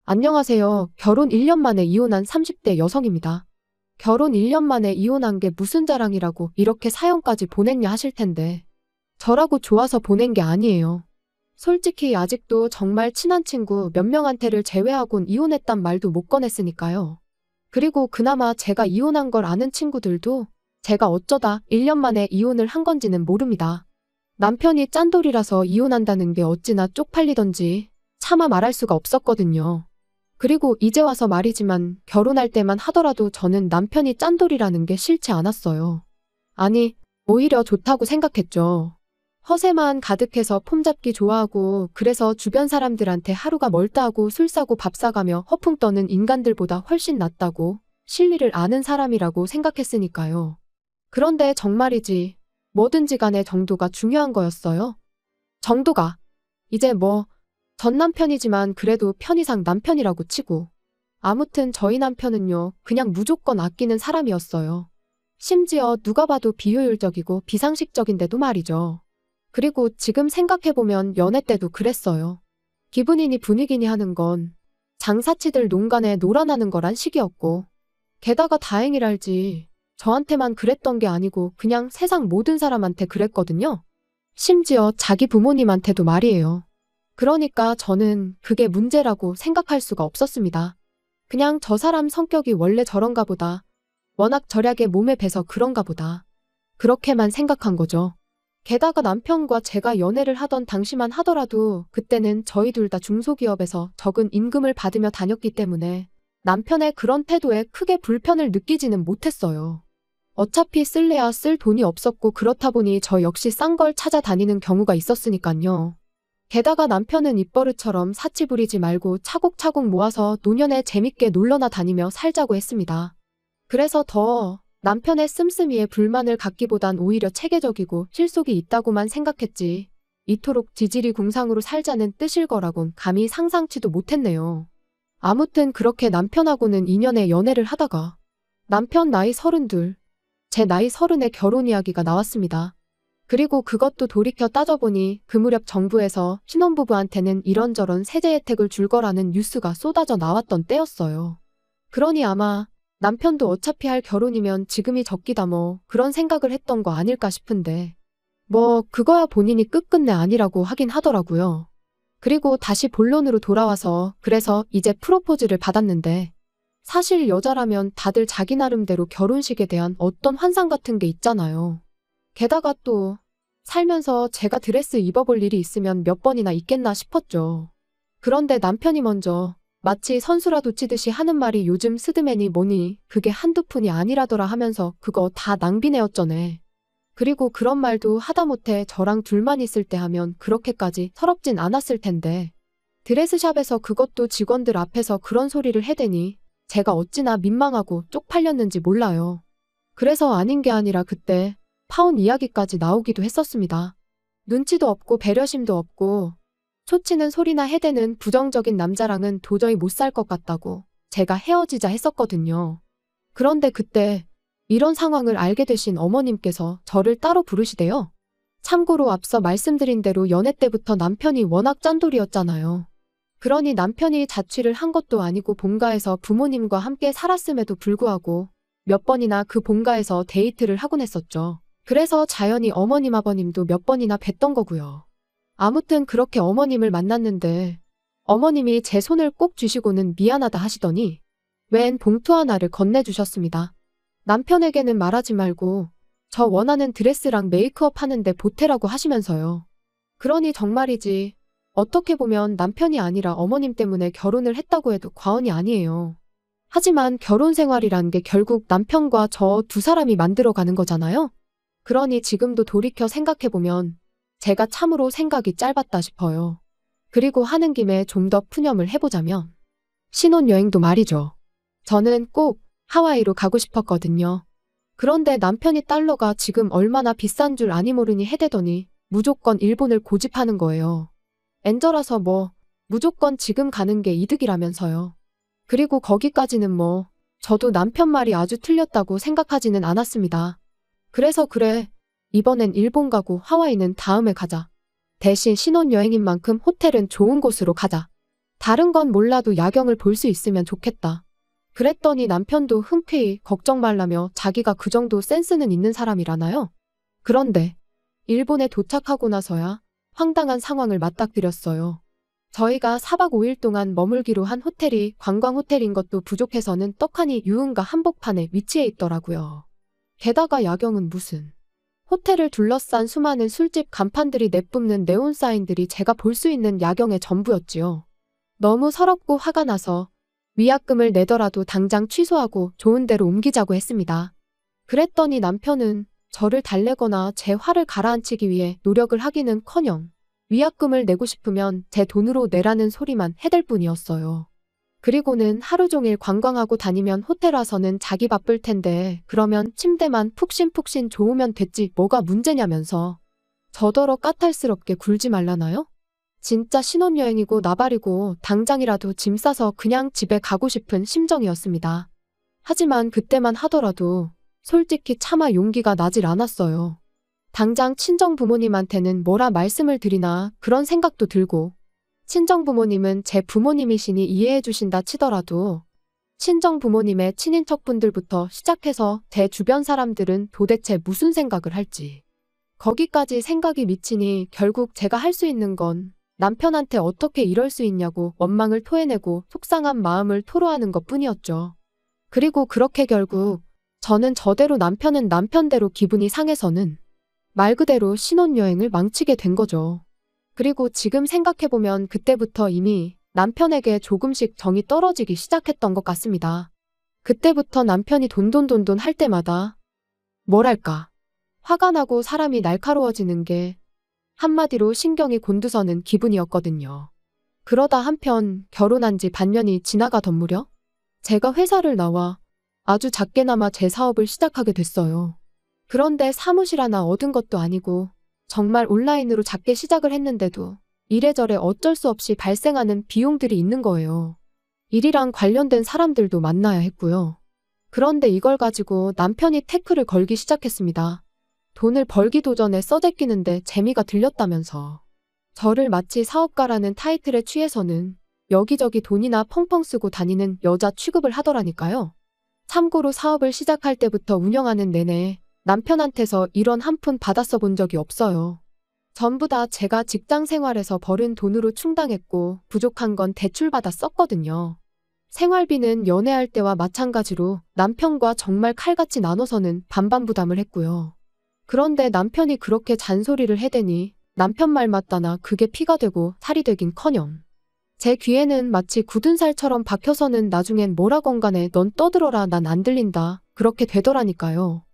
안녕하세요. 결혼 1년 만에 이혼한 30대 여성입니다. 결혼 1년 만에 이혼한 게 무슨 자랑이라고 이렇게 사연까지 보냈냐 하실 텐데, 저라고 좋아서 보낸 게 아니에요. 솔직히 아직도 정말 친한 친구 몇 명한테를 제외하곤 이혼했단 말도 못 꺼냈으니까요. 그리고 그나마 제가 이혼한 걸 아는 친구들도 제가 어쩌다 1년 만에 이혼을 한 건지는 모릅니다. 남편이 짠돌이라서 이혼한다는 게 어찌나 쪽팔리던지 차마 말할 수가 없었거든요. 그리고 이제 와서 말이지만 결혼할 때만 하더라도 저는 남편이 짠돌이라는 게 싫지 않았어요. 아니, 오히려 좋다고 생각했죠. 허세만 가득해서 폼잡기 좋아하고 그래서 주변 사람들한테 하루가 멀다 하고 술 사고 밥 사가며 허풍 떠는 인간들보다 훨씬 낫다고 실리를 아는 사람이라고 생각했으니까요. 그런데 정말이지 뭐든지 간에 정도가 중요한 거였어요. 정도가. 이제 전 남편이지만 그래도 편의상 남편이라고 치고. 아무튼 저희 남편은요, 그냥 무조건 아끼는 사람이었어요. 심지어 누가 봐도 비효율적이고 비상식적인데도 말이죠. 그리고 지금 생각해보면 연애 때도 그랬어요. 기분이니 분위기니 하는 건 장사치들 농간에 놀아나는 거란 식이었고, 게다가 다행이랄지 저한테만 그랬던 게 아니고 그냥 세상 모든 사람한테 그랬거든요. 심지어 자기 부모님한테도 말이에요. 그러니까 저는 그게 문제라고 생각할 수가 없었습니다. 그냥 저 사람 성격이 원래 저런가 보다. 워낙 절약에 몸에 배서 그런가 보다. 그렇게만 생각한 거죠. 게다가 남편과 제가 연애를 하던 당시만 하더라도 그때는 저희 둘 다 중소기업에서 적은 임금을 받으며 다녔기 때문에 남편의 그런 태도에 크게 불편을 느끼지는 못했어요. 어차피 쓸래야 쓸 돈이 없었고 그렇다 보니 저 역시 싼 걸 찾아다니는 경우가 있었으니까요. 게다가 남편은 입버릇처럼 사치 부리지 말고 차곡차곡 모아서 노년에 재밌게 놀러나 다니며 살자고 했습니다. 그래서 더 남편의 씀씀이에 불만을 갖기보단 오히려 체계적이고 실속이 있다고만 생각했지. 이토록 지질이 궁상으로 살자는 뜻일 거라곤 감히 상상치도 못했네요. 아무튼 그렇게 남편하고는 2년의 연애를 하다가 남편 나이 32, 제 나이 30에 결혼 이야기가 나왔습니다. 그리고 그것도 돌이켜 따져보니 그 무렵 정부에서 신혼부부한테는 이런저런 세제 혜택을 줄 거라는 뉴스가 쏟아져 나왔던 때였어요. 그러니 아마 남편도 어차피 할 결혼이면 지금이 적기다 그런 생각을 했던 거 아닐까 싶은데 그거야 본인이 끝끝내 아니라고 하긴 하더라고요. 그리고 다시 본론으로 돌아와서 그래서 이제 프로포즈를 받았는데 사실 여자라면 다들 자기 나름대로 결혼식에 대한 어떤 환상 같은 게 있잖아요. 게다가 또 살면서 제가 드레스 입어볼 일이 있으면 몇 번이나 있겠나 싶었죠. 그런데 남편이 먼저 마치 선수라도 치듯이 하는 말이 요즘 스드메니 뭐니 그게 한두 푼이 아니라더라 하면서 그거 다 낭비네 어쩌네. 그리고 그런 말도 하다못해 저랑 둘만 있을 때 하면 그렇게까지 서럽진 않았을 텐데 드레스샵에서 그것도 직원들 앞에서 그런 소리를 해대니 제가 어찌나 민망하고 쪽팔렸는지 몰라요. 그래서 아닌 게 아니라 그때 파혼 이야기까지 나오기도 했었습니다. 눈치도 없고 배려심도 없고 초치는 소리나 해대는 부정적인 남자랑은 도저히 못 살 것 같다고 제가 헤어지자 했었거든요. 그런데 그때 이런 상황을 알게 되신 어머님께서 저를 따로 부르시대요. 참고로 앞서 말씀드린 대로 연애 때부터 남편이 워낙 짠돌이었잖아요. 그러니 남편이 자취를 한 것도 아니고 본가에서 부모님과 함께 살았음에도 불구하고 몇 번이나 그 본가에서 데이트를 하곤 했었죠. 그래서 자연히 어머님 아버님도 몇 번이나 뵀던 거고요. 아무튼 그렇게 어머님을 만났는데 어머님이 제 손을 꼭 쥐시고는 미안하다 하시더니 웬 봉투 하나를 건네주셨습니다. 남편에게는 말하지 말고 저 원하는 드레스랑 메이크업 하는데 보태라고 하시면서요. 그러니 정말이지 어떻게 보면 남편이 아니라 어머님 때문에 결혼을 했다고 해도 과언이 아니에요. 하지만 결혼 생활이란 게 결국 남편과 저 두 사람이 만들어가는 거잖아요. 그러니 지금도 돌이켜 생각해보면 제가 참으로 생각이 짧았다 싶어요. 그리고 하는 김에 좀 더 푸념을 해보자면 신혼여행도 말이죠. 저는 꼭 하와이로 가고 싶었거든요. 그런데 남편이 달러가 지금 얼마나 비싼 줄 아니 모르니 해대더니 무조건 일본을 고집하는 거예요. 엔저라서 무조건 지금 가는 게 이득이라면서요. 그리고 거기까지는 저도 남편 말이 아주 틀렸다고 생각하지는 않았습니다. 그래서 그래, 이번엔 일본 가고 하와이는 다음에 가자. 대신 신혼여행인 만큼 호텔은 좋은 곳으로 가자. 다른 건 몰라도 야경을 볼 수 있으면 좋겠다. 그랬더니 남편도 흔쾌히 걱정 말라며 자기가 그 정도 센스는 있는 사람이라나요? 그런데 일본에 도착하고 나서야 황당한 상황을 맞닥뜨렸어요. 저희가 4박 5일 동안 머물기로 한 호텔이 관광 호텔인 것도 부족해서는 떡하니 유흥가 한복판에 위치해 있더라고요. 게다가 야경은 무슨. 호텔을 둘러싼 수많은 술집 간판들이 내뿜는 네온 사인들이 제가 볼 수 있는 야경의 전부였지요. 너무 서럽고 화가 나서 위약금을 내더라도 당장 취소하고 좋은 데로 옮기자고 했습니다. 그랬더니 남편은 저를 달래거나 제 화를 가라앉히기 위해 노력을 하기는커녕 위약금을 내고 싶으면 제 돈으로 내라는 소리만 해댈 뿐이었어요. 그리고는 하루 종일 관광하고 다니면 호텔 와서는 자기 바쁠 텐데 그러면 침대만 푹신푹신 좋으면 됐지 뭐가 문제냐면서 저더러 까탈스럽게 굴지 말라나요? 진짜 신혼여행이고 나발이고 당장이라도 짐 싸서 그냥 집에 가고 싶은 심정이었습니다. 하지만 그때만 하더라도 솔직히 차마 용기가 나질 않았어요. 당장 친정부모님한테는 뭐라 말씀을 드리나 그런 생각도 들고 친정부모님은 제 부모님이시니 이해해 주신다 치더라도 친정부모님의 친인척분들부터 시작해서 제 주변 사람들은 도대체 무슨 생각을 할지 거기까지 생각이 미치니 결국 제가 할 수 있는 건 남편한테 어떻게 이럴 수 있냐고 원망을 토해내고 속상한 마음을 토로하는 것뿐이었죠. 그리고 그렇게 결국 저는 저대로 남편은 남편대로 기분이 상해서는 말 그대로 신혼여행을 망치게 된 거죠. 그리고 지금 생각해보면 그때부터 이미 남편에게 조금씩 정이 떨어지기 시작했던 것 같습니다. 그때부터 남편이 돈돈돈돈 할 때마다 뭐랄까 화가 나고 사람이 날카로워지는 게 한마디로 신경이 곤두서는 기분이었거든요. 그러다 한편 결혼한 지 반년이 지나가던 무렵 제가 회사를 나와 아주 작게나마 제 사업을 시작하게 됐어요. 그런데 사무실 하나 얻은 것도 아니고 정말 온라인으로 작게 시작을 했는데도 이래저래 어쩔 수 없이 발생하는 비용들이 있는 거예요. 일이랑 관련된 사람들도 만나야 했고요. 그런데 이걸 가지고 남편이 태클을 걸기 시작했습니다. 돈을 벌기도 전에 써대끼는데 재미가 들렸다면서. 저를 마치 사업가라는 타이틀에 취해서는 여기저기 돈이나 펑펑 쓰고 다니는 여자 취급을 하더라니까요. 참고로 사업을 시작할 때부터 운영하는 내내 남편한테서 이런 한 푼 받아 써본 적이 없어요. 전부 다 제가 직장 생활에서 벌은 돈으로 충당했고 부족한 건 대출받아 썼거든요. 생활비는 연애할 때와 마찬가지로 남편과 정말 칼같이 나눠서는 반반 부담을 했고요. 그런데 남편이 그렇게 잔소리를 해대니 남편 말 맞다나 그게 피가 되고 살이 되긴커녕 제 귀에는 마치 굳은 살처럼 박혀서는 나중엔 뭐라건 간에 넌 떠들어라 난 안 들린다 그렇게 되더라니까요.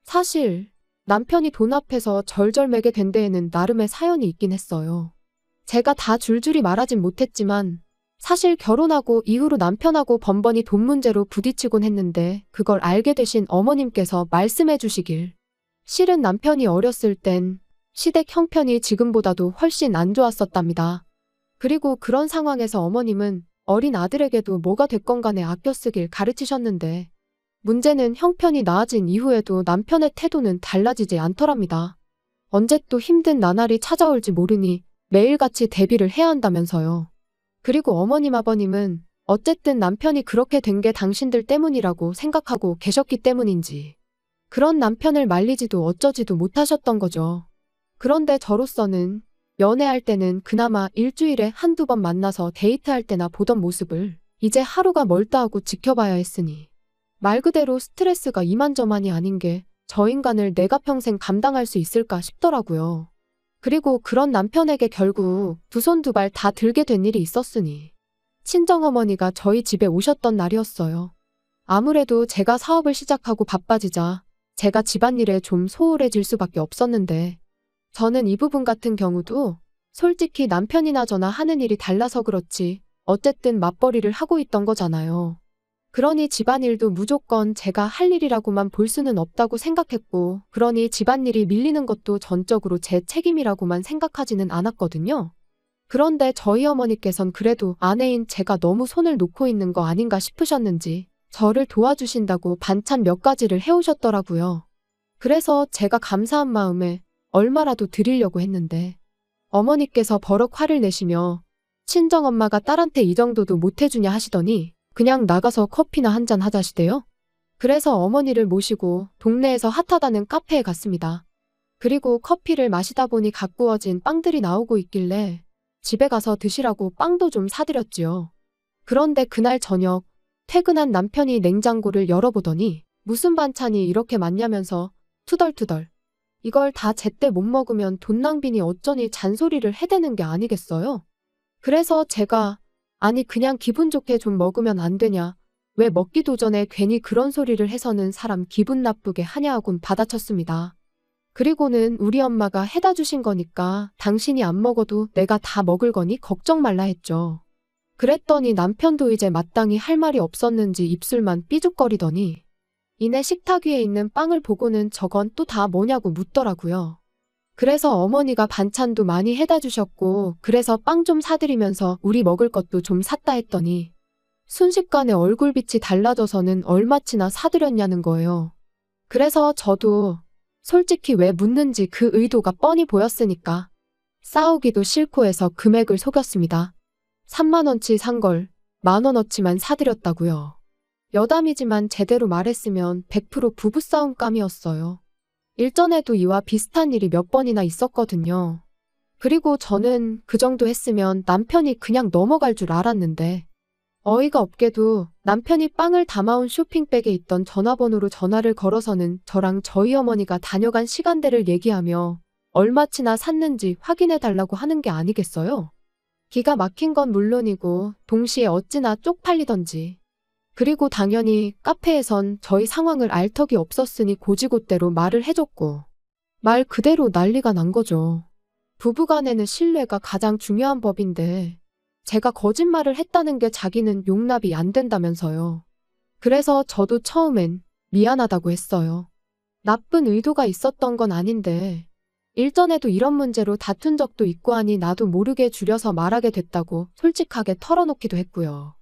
사실 남편이 돈 앞에서 절절매게 된 데에는 나름의 사연이 있긴 했어요. 제가 다 줄줄이 말하진 못했지만 사실 결혼하고 이후로 남편하고 번번이 돈 문제로 부딪히곤 했는데 그걸 알게 되신 어머님께서 말씀해 주시길 실은 남편이 어렸을 땐 시댁 형편이 지금보다도 훨씬 안 좋았었답니다. 그리고 그런 상황에서 어머님은 어린 아들에게도 뭐가 됐건 간에 아껴 쓰길 가르치셨는데 문제는 형편이 나아진 이후에도 남편의 태도는 달라지지 않더랍니다. 언제 또 힘든 나날이 찾아올지 모르니 매일같이 대비를 해야 한다면서요. 그리고 어머님 아버님은 어쨌든 남편이 그렇게 된 게 당신들 때문이라고 생각하고 계셨기 때문인지 그런 남편을 말리지도 어쩌지도 못하셨던 거죠. 그런데 저로서는 연애할 때는 그나마 일주일에 한두 번 만나서 데이트할 때나 보던 모습을 이제 하루가 멀다 하고 지켜봐야 했으니 말 그대로 스트레스가 이만저만이 아닌 게 저 인간을 내가 평생 감당할 수 있을까 싶더라고요. 그리고 그런 남편에게 결국 두 손 두 발 다 들게 된 일이 있었으니 친정어머니가 저희 집에 오셨던 날이었어요. 아무래도 제가 사업을 시작하고 바빠지자 제가 집안일에 좀 소홀해질 수밖에 없었는데 저는 이 부분 같은 경우도 솔직히 남편이나 저나 하는 일이 달라서 그렇지 어쨌든 맞벌이를 하고 있던 거잖아요. 그러니 집안일도 무조건 제가 할 일이라고만 볼 수는 없다고 생각했고 그러니 집안일이 밀리는 것도 전적으로 제 책임이라고만 생각하지는 않았거든요. 그런데 저희 어머니께선 그래도 아내인 제가 너무 손을 놓고 있는 거 아닌가 싶으셨는지 저를 도와주신다고 반찬 몇 가지를 해오셨더라고요. 그래서 제가 감사한 마음에 얼마라도 드리려고 했는데 어머니께서 버럭 화를 내시며 친정엄마가 딸한테 이 정도도 못해주냐 하시더니 그냥 나가서 커피나 한잔 하자시대요. 그래서 어머니를 모시고 동네에서 핫하다는 카페에 갔습니다. 그리고 커피를 마시다 보니 가꾸어진 빵들이 나오고 있길래 집에 가서 드시라고 빵도 좀 사드렸지요. 그런데 그날 저녁 퇴근한 남편이 냉장고를 열어보더니 무슨 반찬이 이렇게 많냐면서 투덜투덜 이걸 다 제때 못 먹으면 돈 낭비니 어쩌니 잔소리를 해대는 게 아니겠어요? 그래서 제가 아니 그냥 기분 좋게 좀 먹으면 안 되냐? 왜 먹기도 전에 괜히 그런 소리를 해서는 사람 기분 나쁘게 하냐 하곤 받아쳤습니다. 그리고는 우리 엄마가 해다 주신 거니까 당신이 안 먹어도 내가 다 먹을 거니 걱정 말라 했죠. 그랬더니 남편도 이제 마땅히 할 말이 없었는지 입술만 삐죽거리더니 이내 식탁 위에 있는 빵을 보고는 저건 또 다 뭐냐고 묻더라고요. 그래서 어머니가 반찬도 많이 해다 주셨고 그래서 빵 좀 사드리면서 우리 먹을 것도 좀 샀다 했더니 순식간에 얼굴빛이 달라져서는 얼마치나 사드렸냐는 거예요. 그래서 저도 솔직히 왜 묻는지 그 의도가 뻔히 보였으니까 싸우기도 싫고 해서 금액을 속였습니다. 3만 원치 산 걸 10,000원어치만 사드렸다고요. 여담이지만 제대로 말했으면 100% 부부싸움감이었어요. 일전에도 이와 비슷한 일이 몇 번이나 있었거든요. 그리고 저는 그 정도 했으면 남편이 그냥 넘어갈 줄 알았는데 어이가 없게도 남편이 빵을 담아온 쇼핑백에 있던 전화번호로 전화를 걸어서는 저랑 저희 어머니가 다녀간 시간대를 얘기하며 얼마치나 샀는지 확인해 달라고 하는 게 아니겠어요? 기가 막힌 건 물론이고 동시에 어찌나 쪽팔리던지. 그리고 당연히 카페에선 저희 상황을 알 턱이 없었으니 고지고대로 말을 해줬고 말 그대로 난리가 난 거죠. 부부간에는 신뢰가 가장 중요한 법인데 제가 거짓말을 했다는 게 자기는 용납이 안 된다면서요. 그래서 저도 처음엔 미안하다고 했어요. 나쁜 의도가 있었던 건 아닌데 일전에도 이런 문제로 다툰 적도 있고 하니 나도 모르게 줄여서 말하게 됐다고 솔직하게 털어놓기도 했고요.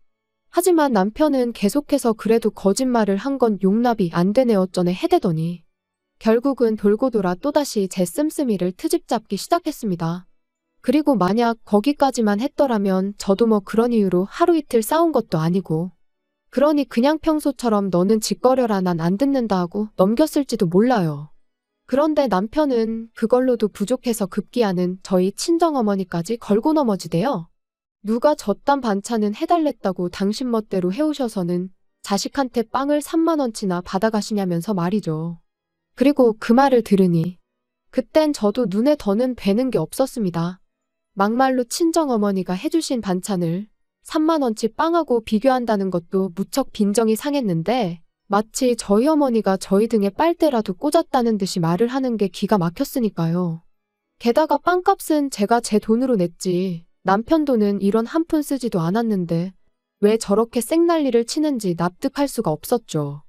하지만 남편은 계속해서 그래도 거짓말을 한 건 용납이 안 되네 어쩌네 해대더니 결국은 돌고 돌아 또다시 제 씀씀이를 트집 잡기 시작했습니다. 그리고 만약 거기까지만 했더라면 저도 뭐 그런 이유로 하루 이틀 싸운 것도 아니고 그러니 그냥 평소처럼 너는 짓거려라 난 안 듣는다 하고 넘겼을지도 몰라요. 그런데 남편은 그걸로도 부족해서 급기야는 저희 친정어머니까지 걸고 넘어지대요. 누가 저딴 반찬은 해달랬다고 당신 멋대로 해오셔서는 자식한테 빵을 3만 원치나 받아가시냐면서 말이죠. 그리고 그 말을 들으니 그땐 저도 눈에 더는 뵈는 게 없었습니다. 막말로 친정어머니가 해주신 반찬을 3만 원치 빵하고 비교한다는 것도 무척 빈정이 상했는데 마치 저희 어머니가 저희 등에 빨대라도 꽂았다는 듯이 말을 하는 게 기가 막혔으니까요. 게다가 빵값은 제가 제 돈으로 냈지 남편 돈은 이런 한 푼 쓰지도 않았는데 왜 저렇게 생난리를 치는지 납득할 수가 없었죠.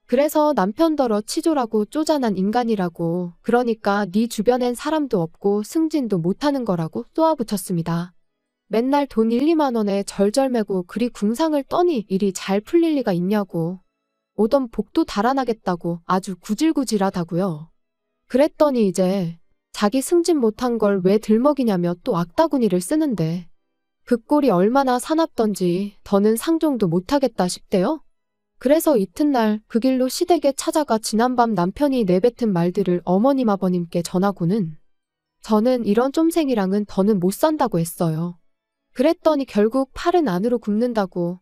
그래서 남편더러 치졸하고 쪼잔한 인간이라고 그러니까 네 주변엔 사람도 없고 승진도 못하는 거라고 쏘아붙였습니다. 맨날 돈 1, 2만 원에 절절매고 그리 궁상을 떠니 일이 잘 풀릴 리가 있냐고. 오던 복도 달아나겠다고 아주 구질구질하다고요. 그랬더니 이제 자기 승진 못한 걸 왜 들먹이냐며 또 악다구니를 쓰는데 그 꼴이 얼마나 사납던지 더는 상종도 못하겠다 싶대요. 그래서 이튿날 그 길로 시댁에 찾아가 지난밤 남편이 내뱉은 말들을 어머님 아버님께 전하고는 저는 이런 쫌생이랑은 더는 못 산다고 했어요. 그랬더니 결국 팔은 안으로 굽는다고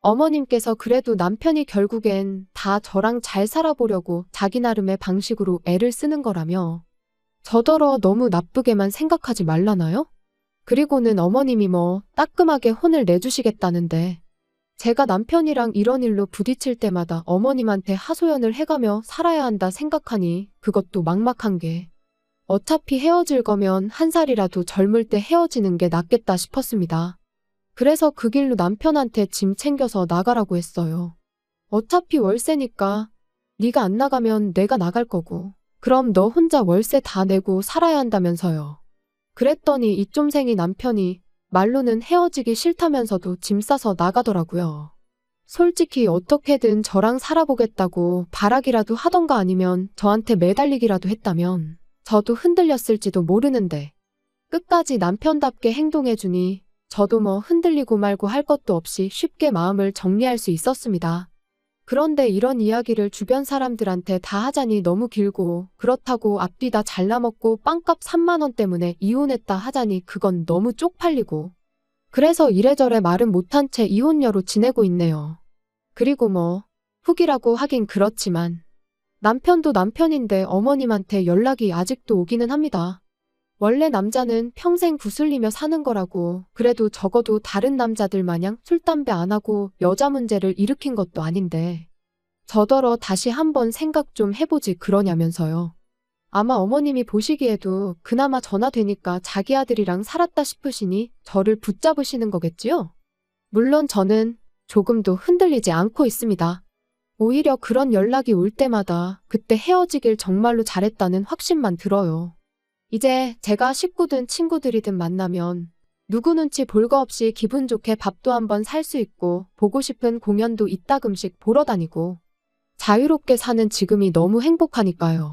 어머님께서 그래도 남편이 결국엔 다 저랑 잘 살아보려고 자기 나름의 방식으로 애를 쓰는 거라며 저더러 너무 나쁘게만 생각하지 말라나요? 그리고는 어머님이 뭐 따끔하게 혼을 내주시겠다는데 제가 남편이랑 이런 일로 부딪힐 때마다 어머님한테 하소연을 해가며 살아야 한다 생각하니 그것도 막막한 게 어차피 헤어질 거면 한 살이라도 젊을 때 헤어지는 게 낫겠다 싶었습니다. 그래서 그 길로 남편한테 짐 챙겨서 나가라고 했어요. 어차피 월세니까 네가 안 나가면 내가 나갈 거고 그럼 너 혼자 월세 다 내고 살아야 한다면서요. 그랬더니 이 쫌생이 남편이 말로는 헤어지기 싫다면서도 짐 싸서 나가더라고요. 솔직히 어떻게든 저랑 살아보겠다고 발악이라도 하던가 아니면 저한테 매달리기라도 했다면 저도 흔들렸을지도 모르는데 끝까지 남편답게 행동해주니 저도 뭐 흔들리고 말고 할 것도 없이 쉽게 마음을 정리할 수 있었습니다. 그런데 이런 이야기를 주변 사람들한테 다 하자니 너무 길고, 그렇다고 앞뒤 다 잘라먹고 빵값 3만 원 때문에 이혼했다 하자니 그건 너무 쪽팔리고, 그래서 이래저래 말은 못한 채 이혼녀로 지내고 있네요. 그리고 뭐 후기라고 하긴 그렇지만 남편도 남편인데 어머님한테 연락이 아직도 오기는 합니다. 원래 남자는 평생 구슬리며 사는 거라고, 그래도 적어도 다른 남자들 마냥 술, 담배 안 하고 여자 문제를 일으킨 것도 아닌데 저더러 다시 한번 생각 좀 해보지 그러냐면서요. 아마 어머님이 보시기에도 그나마 전화되니까 자기 아들이랑 살았다 싶으시니 저를 붙잡으시는 거겠지요? 물론 저는 조금도 흔들리지 않고 있습니다. 오히려 그런 연락이 올 때마다 그때 헤어지길 정말로 잘했다는 확신만 들어요. 이제 제가 식구든 친구들이든 만나면 누구 눈치 볼 거 없이 기분 좋게 밥도 한번 살 수 있고, 보고 싶은 공연도 이따금씩 보러 다니고 자유롭게 사는 지금이 너무 행복하니까요.